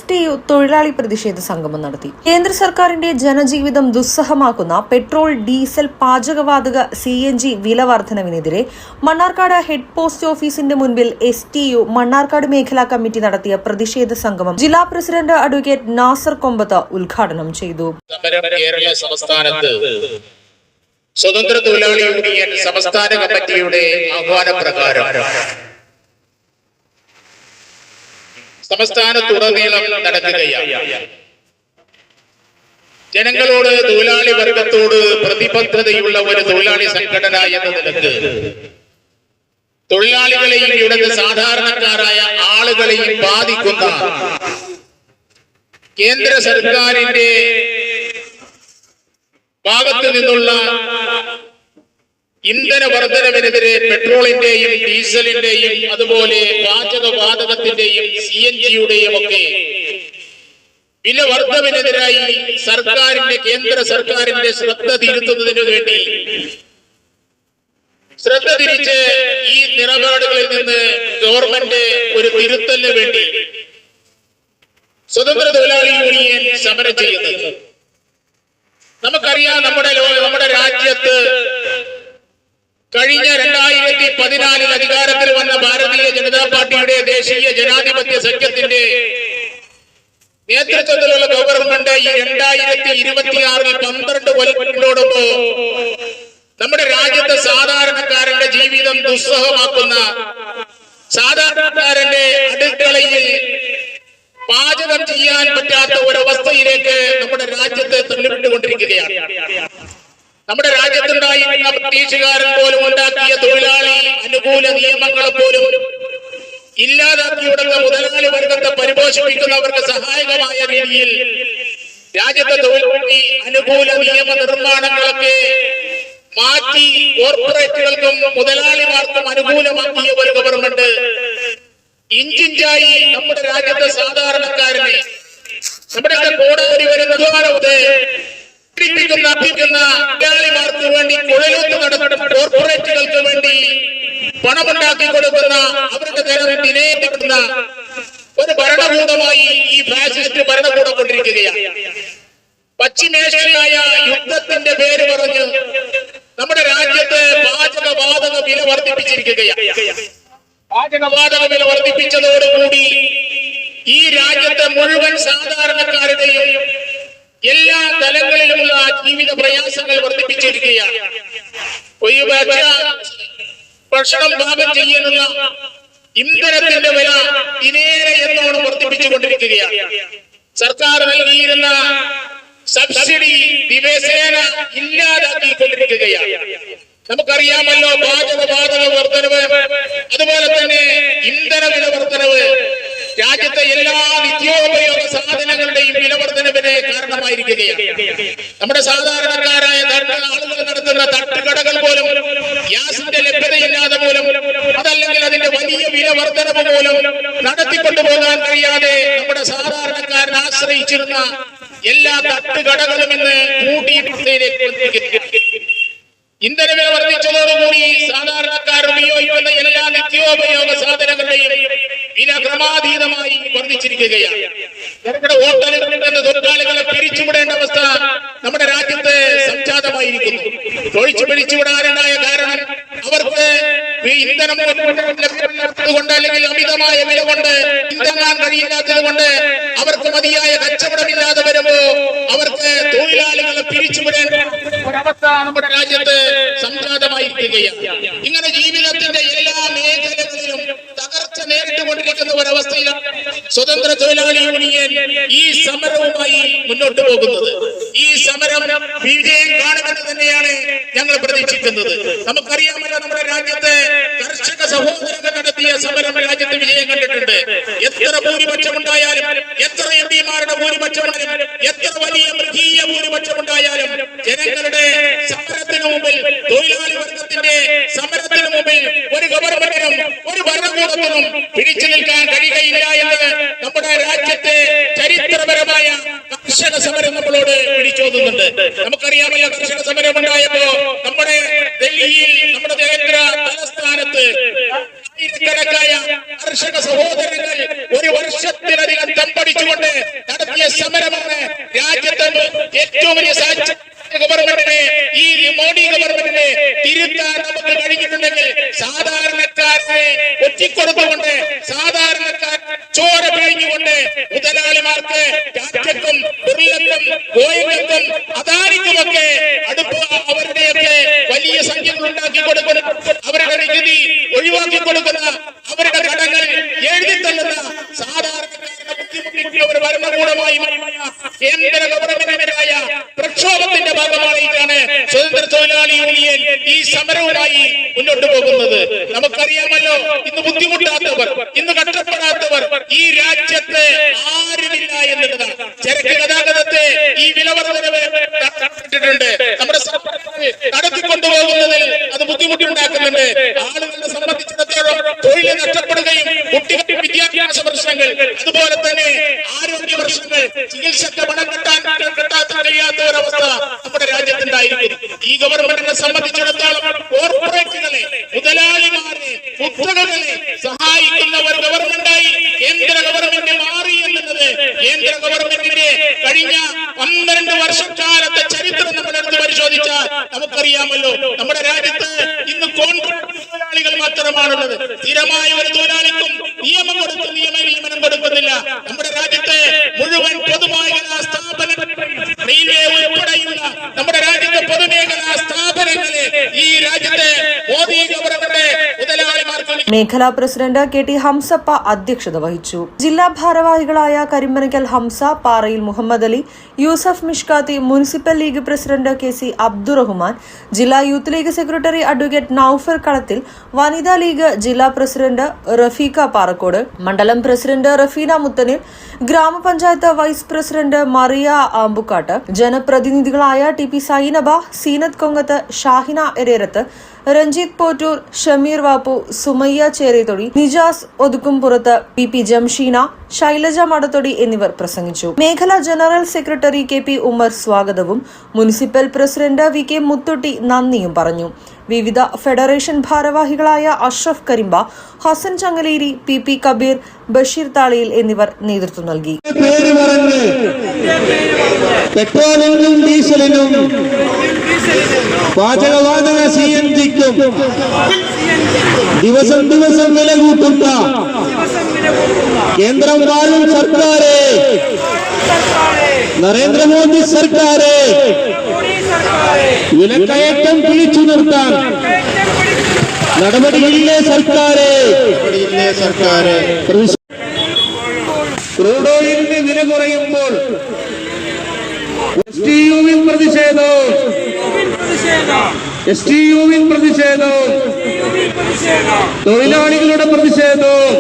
STU തൊഴിലാളി പ്രതിഷേധ സംഗമം നടത്തി. കേന്ദ്ര സർക്കാരിന്റെ ജനജീവിതം ദുസ്സഹമാക്കുന്ന പെട്രോൾ, ഡീസൽ, പാചകവാതക, CNG വില വർധനവിനെതിരെ മണ്ണാർക്കാട് ഹെഡ് പോസ്റ്റ് ഓഫീസിന്റെ മുൻപിൽ STU മണ്ണാർക്കാട് മേഖലാ കമ്മിറ്റി നടത്തിയ പ്രതിഷേധ സംഗമം ജില്ലാ പ്രസിഡന്റ് അഡ്വക്കേറ്റ് നാസർ കൊമ്പത്ത് ഉദ്ഘാടനം ചെയ്തു. സ്വതന്ത്ര തൊഴിലാളി യൂണിയൻ സംസ്ഥാന കമ്മിറ്റിയുടെ ആഹ്വാനപ്രകാരം സംസ്ഥാനത്തുടനീളം നടക്കുകയാണ്. ജനങ്ങളോട്, തൊഴിലാളി വർഗത്തോട് പ്രതിബദ്ധതയുള്ള ഒരു തൊഴിലാളി സംഘടന എന്ന നിലക്ക് തൊഴിലാളികളെയും ഇവിടുത്തെ സാധാരണക്കാരായ ആളുകളെയും ബാധിക്കുന്ന കേന്ദ്ര സർക്കാരിന്റെ ഭാഗത്തു നിന്നുള്ള ഇന്ധന വർധനവിനെതിരെ പെട്രോളിന്റെയും ഡീസലിന്റെയും അതുപോലെ പാചകവാതകത്തിന്റെയും CNGയുടെയും ഒക്കെ വില വർധനവിനെതിരായി കേന്ദ്ര സർക്കാരിന്റെ ശ്രദ്ധ തിരുത്തുന്നതിനു വേണ്ടി ശ്രദ്ധ തിരിച്ച് ഈ നിലപാടുകളിൽ നിന്ന് ഗവൺമെന്റ് ഒരു തിരുത്തലിന് വേണ്ടി സ്വതന്ത്ര തൊഴിലാളി യൂണിയൻ സമരം ചെയ്യുന്നത്. നമുക്കറിയാം, നമ്മുടെ രാജ്യത്ത് കഴിഞ്ഞ 2014 അധികാരത്തിൽ വന്ന ഭാരതീയ ജനതാ പാർട്ടിയുടെ ദേശീയ ജനാധിപത്യ സഖ്യത്തിന്റെ നേതൃത്വത്തിലുള്ള ഗവൺമെന്റ് ഈ 2026 12 കൊല്ലങ്ങളോടൊപ്പം നമ്മുടെ രാജ്യത്തെ സാധാരണക്കാരന്റെ ജീവിതം ദുസ്സഹമാക്കുന്ന, സാധാരണക്കാരന്റെ അടുക്കളയിൽ പാചകം ചെയ്യാൻ പറ്റാത്ത ഒരവസ്ഥയിലേക്ക് നമ്മുടെ രാജ്യത്തെ തള്ളിവിട്ടുകൊണ്ടിരിക്കുകയാണ്. നമ്മുടെ രാജ്യത്തുണ്ടായിരുന്ന ബ്രിട്ടീഷുകാരൻ പോലും ഉണ്ടാക്കിയ തൊഴിലാളി അനുകൂല നിയമങ്ങളെ പോലും ഇല്ലാതാക്കി ഇവിടുത്തെ മുതലാളി വർഗത്തെ പരിപോഷിപ്പിക്കുന്നവർക്ക് സഹായകമായ രീതിയിൽ രാജ്യത്തെ തൊഴിലാളി അനുകൂല നിയമ നിർമ്മാണങ്ങളൊക്കെ മാറ്റി കോർപ്പറേറ്റുകൾക്കും മുതലാളിമാർക്കും അനുകൂലമാക്കിയ ഒരു ഗവൺമെന്റ് ഇഞ്ചിഞ്ചായി നമ്മുടെ രാജ്യത്തെ സാധാരണക്കാരനെ, നമ്മുടെ കോടാടി വരുന്നമാർക്ക് വേണ്ടി കുഴലൂത്ത് നടത്തുന്ന കോർപ്പറേറ്റുകൾക്ക് വേണ്ടി പണമുണ്ടാക്കി കൊടുക്കുന്ന, അവരുടെ ധനം വിനിയോഗിക്കുന്ന ഒരു ഭരണകൂടമായി ഈ ഫാസിസ്റ്റ് ഭരണകൂടം കൊണ്ടിരിക്കുകയാണ്. പശ്ചിമേഷ്യയിലായ യുദ്ധത്തിന്റെ പേര് പറഞ്ഞ് നമ്മുടെ രാജ്യത്ത് പാചകവാതക വില വർദ്ധിപ്പിച്ചിരിക്കുകയാണ്. പാചകവാതക വില വർദ്ധിപ്പിച്ചതോടുകൂടി ഈ രാജ്യത്തെ മുഴുവൻ സാധാരണക്കാരുടെയും എല്ലാ തലങ്ങളിലുമുള്ള ജീവിത പ്രയാസങ്ങൾ വർദ്ധിപ്പിച്ചിരിക്കുകയാണ്. ഭക്ഷണം പാകം ചെയ്യുന്ന ഇന്ധനത്തിന്റെ വില ദിനേന എന്നോണം വർദ്ധിപ്പിച്ചുകൊണ്ടിരിക്കുകയാണ്. സർക്കാർ നൽകിയിരുന്ന സബ്സിഡി ദിവസേന ഇല്ലാതാക്കിക്കൊണ്ടിരിക്കുകയാണ്. നമുക്കറിയാമല്ലോ, പാചകവാതക വർധനവ്, അതുപോലെ തന്നെ ഇന്ധന വില വർധനവ് രാജ്യത്തെ എല്ലാ നിത്യോപയോഗ സാധനങ്ങളുടെയും വില വർധനവിന് കാരണമായിരിക്കുകയാണ്. നമ്മുടെ സാധാരണക്കാരായ ആളുകൾ നടത്തുന്ന തട്ടുകടകൾ പോലും ഗ്യാസിന്റെ ലഭ്യതയില്ലാതെ പോലും, അതല്ലെങ്കിൽ അതിന്റെ വലിയ വില വർധനവ് പോലും നടത്തിക്കൊണ്ടുപോകാൻ കഴിയാതെ നമ്മുടെ സാധാരണക്കാരൻ ആശ്രയിച്ചിരുന്ന എല്ലാ തട്ടുകടകളും ഇന്ന് കൂട്ടിയിട്ടേക്ക്. ഇന്ധനവില വർദ്ധിച്ചതോടുകൂടി സാധാരണക്കാർ ഉപയോഗിക്കുന്ന എല്ലാ നിത്യോപയോഗ സാധനങ്ങളുടെയും വില ക്രമാതീതമായി വർദ്ധിച്ചിരിക്കുകയാണ്. നമ്മുടെ ഹോട്ടലുകളിൽ നിന്ന് തൊഴിലാളികളെ പിരിച്ചുവിടേണ്ട അവസ്ഥ നമ്മുടെ രാജ്യത്ത് സംജാതമായിരിക്കുന്നു. പിരിച്ചുവിടാനുണ്ടായ കാരണം അവർക്ക് ഇന്ധനം കൊണ്ട് അല്ലെങ്കിൽ അമിതമായ വില കൊണ്ട് ഇന്ധനാൻ കഴിയില്ലാത്തത് കൊണ്ട് അവർക്ക് മതിയായ കച്ചവടമില്ലാതെ വരുമ്പോ അവർക്ക് തൊഴിലാളികളെ പിരിച്ചുവിടേണ്ട ഒരവസ്ഥ നമ്മുടെ രാജ്യത്ത് സംജാതമായിരിക്കുകയാണ്. ഇങ്ങനെ ജീവിതത്തിന്റെ എല്ലാ മേഖലകളിലും തകർച്ച നേരിട്ടുകൊണ്ടിരിക്കുന്ന ഒരവസ്ഥയിലാണ് സ്വതന്ത്ര തൊഴിലാളി യൂണിയൻ ഈ സമരവുമായി മുന്നോട്ട് പോകുന്നത്. ഈ സമരം വിജയം കാണുമെന്ന് തന്നെയാണ് ഞങ്ങൾ പ്രതീക്ഷിക്കുന്നത്. നമുക്കറിയാമല്ലോ, നമ്മുടെ രാജ്യത്തെ കർഷക സഹോദരങ്ങൾ നടത്തിയ സമരം രാജ്യത്ത് വിജയം കണ്ടിട്ടുണ്ട്. എത്ര ഭൂരിപക്ഷം ഉണ്ടായാലും, എത്ര MP-മാരുടെ ഭൂരിപക്ഷം ഉണ്ടായാലും, എത്ര വലിയ മൃഗീയ ഭൂരിപക്ഷം ഉണ്ടായാലും ജനങ്ങളുടെ സമരത്തിന് മുമ്പിൽ, തൊഴിലാളി വർഗത്തിന്റെ സമരത്തിന് മുമ്പിൽ ഒരു ഗവൺമെന്റിനും ഒരു ഭരണകൂടത്തിനും പിടിച്ചു നിൽക്കാൻ കഴിയുകയില്ല എന്ന് നമ്മുടെ രാജ്യത്തെ ചരിത്രപരമായ കർഷക സമരം നമ്മളോട് വിളിച്ചോതുന്നുണ്ട്. നമുക്കറിയാമല്ലോ, കർഷക സമരം ഉണ്ടായപ്പോ നമ്മുടെ ഡൽഹിയിൽ, നമ്മുടെ കേന്ദ്ര തലസ്ഥാനത്ത് ആയിരക്കണക്കായ കർഷക സഹോദരങ്ങൾ ഒരു വർഷത്തിലധികം തമ്പടിച്ചുകൊണ്ട് കൊണ്ട് നടത്തിയ സമരമാണ് രാജ്യത്തെ ഏറ്റവും വലിയ ഗവൺമെന്റിനെ ഈ മോഡി ഗവൺമെന്റിനെ തിരുത്താൻ നമുക്ക് കഴിഞ്ഞിട്ടുണ്ടെങ്കിൽ സാധാരണക്കാരനെ ഒറ്റിക്കൊടുത്തുകൊണ്ട് സാധാരണക്കാർ ചോര പിഴിഞ്ഞുകൊണ്ട് മുതലാളിമാർക്ക് ടാറ്റയ്ക്കും ബിർളയ്ക്കും ഗോയൽക്കും അദാനിക്കുമൊക്കെ അടുപ്പ് അവരുടെയൊക്കെ വലിയ സംഖ്യകൾ ഉണ്ടാക്കി കൊടുക്കുന്ന അവരുടെ നികുതി ഒഴിവാക്കി കൊടുക്കുന്ന അവരുടെ കടങ്ങൾ എഴുതിത്തള്ളുന്ന സാധാരണക്കാരുടെ ബുദ്ധിമുട്ടിക്കുന്ന ഒരു ഭരണകൂടമായി കേന്ദ്ര ഗവൺമെന്റിനെതിരായ പ്രക്ഷോഭത്തിന്റെ ഭാഗമായിട്ടാണ് സ്വതന്ത്ര തൊഴിലാളി യൂണിയൻ ഈ സമരവുമായി മുന്നോട്ട് പോകുന്നത്. നമുക്കറിയാമല്ലോ, ഇന്ന് ബുദ്ധിമുട്ടാത്തവർ, ഇന്ന് കഷ്ടപ്പെടാത്തവർ ഈ രാജ്യത്ത് ആരുമില്ല എന്നുള്ളതാണ്. ചരക്ക് ഗതാഗതത്തെ ഈ വിലവർദ്ധനവ് തടസ്സപ്പെട്ടിട്ടുണ്ട്. നമ്മുടെ നടത്തിക്കൊണ്ടുപോകുന്നതിൽ അത് ബുദ്ധിമുട്ടുണ്ടാക്കുന്നുണ്ട്. ആളുകളെ സംബന്ധിച്ചിടത്തോളം തൊഴിൽ നഷ്ടപ്പെടുകയും കുട്ടികളുടെ വിദ്യാഭ്യാസ പ്രശ്നങ്ങൾ, അതുപോലെ തന്നെ ആരോഗ്യ പ്രശ്നങ്ങൾ, ചികിത്സക്ക് പണം കിട്ടാത്ത കഴിയാത്ത ഒരവസ്ഥ നമ്മുടെ രാജ്യത്തുണ്ടായിരിക്കും. ഈ ഗവൺമെന്റിനെ സംബന്ധിച്ചിടത്തോളം കോർപ്പറേറ്റുകളെ, മുതലാളിമാരെ, കുത്തകകളെ സഹായിക്കുന്ന ഒരു ഗവൺമെന്റായി കേന്ദ്ര ഗവൺമെന്റ് മാറി എന്നുള്ളത് കേന്ദ്ര ഗവൺമെന്റിന്റെ കഴിഞ്ഞ 12 വർഷക്കാലത്തെ ചരിത്രം നമ്മളെടുത്ത് പരിശോധിച്ചാൽ നമുക്കറിയാമല്ലോ. നമ്മുടെ രാജ്യത്ത് ഇന്ന് കോൺട്രാക്ട് തൊഴിലാളികൾ മാത്രമാണുള്ളത്. സ്ഥിരമായ ഒരു തൊഴിലാളിക്കും നിയമനം കൊടുക്കുന്നില്ല. നമ്മുടെ രാജ്യത്തെ മുഴുവൻ പൊതുമേഖലാ സ്ഥാപനങ്ങൾ, റെയിൽവേ ഉൾപ്പെടെയുള്ള നമ്മുടെ രാജ്യത്തെ പൊതുമേഖലാ സ്ഥാപനങ്ങളെ ഈ രാജ്യത്തെ മോദി ഗവൺമെന്റ് മുതലാളിമാർക്ക് മേഖലാ പ്രസിഡന്റ് KT ഹംസപ്പ അധ്യക്ഷത വഹിച്ചു. ജില്ലാ ഭാരവാഹികളായ Karimbanakkal Hamsa, Parayil Muhammad Ali, Yusuf Mishkathi, municipal league president KC Abdurahman, ജില്ലാ youth league secretary advocate Noufar Kalathil, വനിതാ ലീഗ് ജില്ലാ പ്രസിഡന്റ് റഫീഖ പാറക്കോട്, മണ്ഡലം പ്രസിഡന്റ് റഫീന മുത്തനിൽ, ഗ്രാമപഞ്ചായത്ത് വൈസ് പ്രസിഡന്റ് മറിയ ആമ്പുക്കാട്ട്, ജനപ്രതിനിധികളായ TP സൈനബ, സീനത്ത് കൊങ്കത്ത്, ഷാഹിന എരേരത്ത്, രഞ്ജിത്ത് പോറ്റൂർ, ഷമീർ വാപ്പു, സുമയ്യ ചേരേതൊടി, നിജാസ് ഒതുക്കുംപുറത്ത്, PP ജംഷീന, ശൈലജ മടത്തൊടി എന്നിവർ പ്രസംഗിച്ചു. മേഖലാ ജനറൽ സെക്രട്ടറി KP ഉമർ സ്വാഗതവും മുനിസിപ്പൽ പ്രസിഡന്റ് VK മുത്തുട്ടി നന്ദിയും പറഞ്ഞു. വിവിധ ഫെഡറേഷൻ ഭാരവാഹികളായ അഷ്റഫ് കരിമ്പ, ഹസൻ ചങ്ങലേരി, PP കബീർ, ബഷീർ താളിയിൽ എന്നിവർ നേതൃത്വം നൽകി. പെട്രോളിനും ഡീസലിനും പാചകവാതക CNG-ക്കും ദിവസം വില കൂട്ടുന്ന കേന്ദ്രം വാഴും സർക്കാരെ, നരേന്ദ്രമോദി സർക്കാരെ വിലക്കയറ്റം പിടിച്ചു നിർത്താൻ നടപടിയില്ലേ സർക്കാരെ. ക്രൂഡ് ഓയിലിന് വില കുറയുമ്പോൾ STUവിൻ പ്രതിഷേധവും തൊഴിലാളികളുടെ പ്രതിഷേധവും